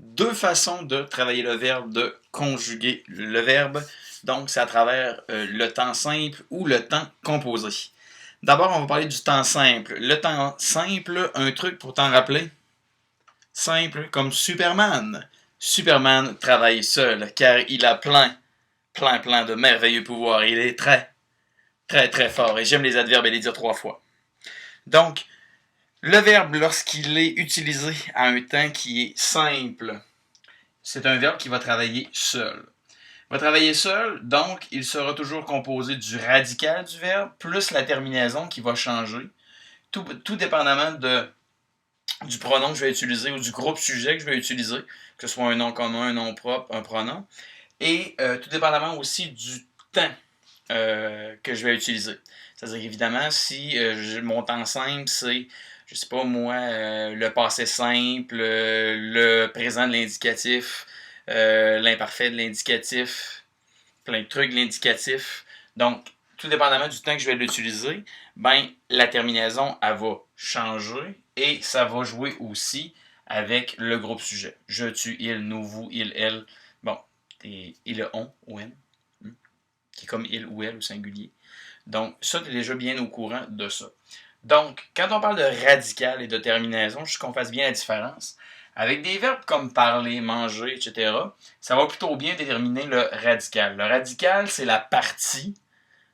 deux façons de travailler le verbe, de conjuguer le verbe. Donc, c'est à travers le temps simple ou le temps composé. D'abord, on va parler du temps simple. Le temps simple, un truc pour t'en rappeler. Simple comme Superman. Superman travaille seul car il a plein de merveilleux pouvoirs. Il est très fort. Et j'aime les adverbes et les dire 3 fois. Donc, le verbe, lorsqu'il est utilisé à un temps qui est simple, c'est un verbe qui va travailler seul. Il va travailler seul, donc il sera toujours composé du radical du verbe plus la terminaison qui va changer, tout dépendamment du pronom que je vais utiliser ou du groupe sujet que je vais utiliser, que ce soit un nom commun, un nom propre, un pronom, et tout dépendamment aussi du temps que je vais utiliser. C'est-à-dire évidemment, si mon temps simple, c'est, je sais pas moi, le passé simple, le présent de l'indicatif, l'imparfait de l'indicatif, plein de trucs de l'indicatif. Donc, tout dépendamment du temps que je vais l'utiliser, ben, la terminaison, elle va changer et ça va jouer aussi avec le groupe sujet. Je, tu, il, nous, vous, il, elle. Bon, et le on, ou n, qui est comme il ou elle au singulier. Donc, ça, tu es déjà bien au courant de ça. Donc, quand on parle de radical et de terminaison, juste qu'on fasse bien la différence. Avec des verbes comme parler, manger, etc., ça va plutôt bien déterminer le radical. Le radical, c'est la partie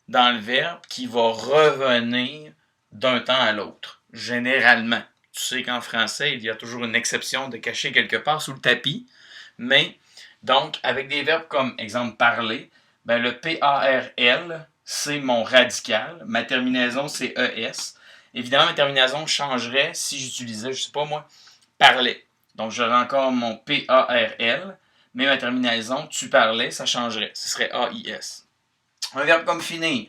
dans le verbe qui va revenir d'un temps à l'autre, généralement. Tu sais qu'en français, il y a toujours une exception de cacher quelque part sous le tapis, mais donc, avec des verbes comme, exemple, parler, ben, le P-A-R-L, c'est mon radical. Ma terminaison, c'est E-S. Évidemment, ma terminaison changerait si j'utilisais, je sais pas moi, parler. Donc, j'aurais encore mon P-A-R-L, mais ma terminaison, tu parlais, ça changerait. Ce serait A-I-S. Un verbe comme finir.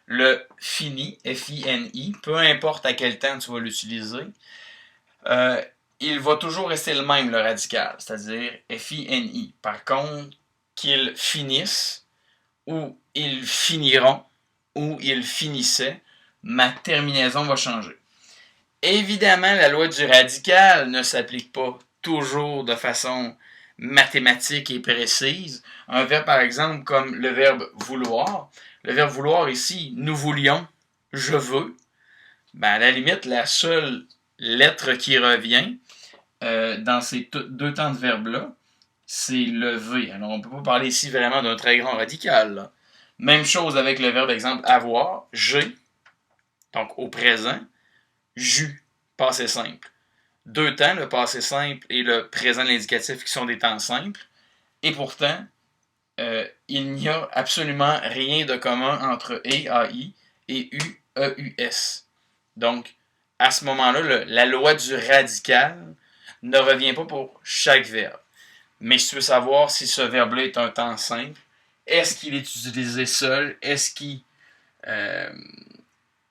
Le fini, F-I-N-I, peu importe à quel temps tu vas l'utiliser, il va toujours rester le même, le radical, c'est-à-dire F-I-N-I. Par contre, qu'ils finissent, ou ils finiront, ou ils finissaient, ma terminaison va changer. Évidemment, la loi du radical ne s'applique pas toujours de façon mathématique et précise. Un verbe, par exemple, comme le verbe vouloir. Le verbe vouloir ici, nous voulions, je veux. Ben, à la limite, la seule lettre qui revient dans ces deux temps de verbe-là, c'est le V. Alors, on ne peut pas parler ici vraiment d'un très grand radical. Là. Même chose avec le verbe, exemple, avoir, j'ai, donc au présent, j'eus, passé simple. Deux temps, le passé simple et le présent de l'indicatif qui sont des temps simples. Et pourtant, il n'y a absolument rien de commun entre AI et UEUS. Donc, à ce moment-là, la loi du radical ne revient pas pour chaque verbe. Mais si tu veux savoir si ce verbe-là est un temps simple, est-ce qu'il est utilisé seul? Euh,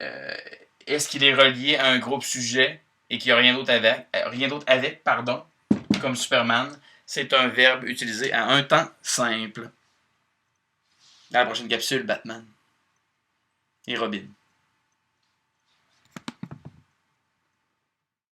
euh, est-ce qu'il est relié à un groupe sujet et qu'il n'y a rien d'autre avec, comme Superman? C'est un verbe utilisé à un temps simple. Dans la prochaine capsule, Batman et Robin.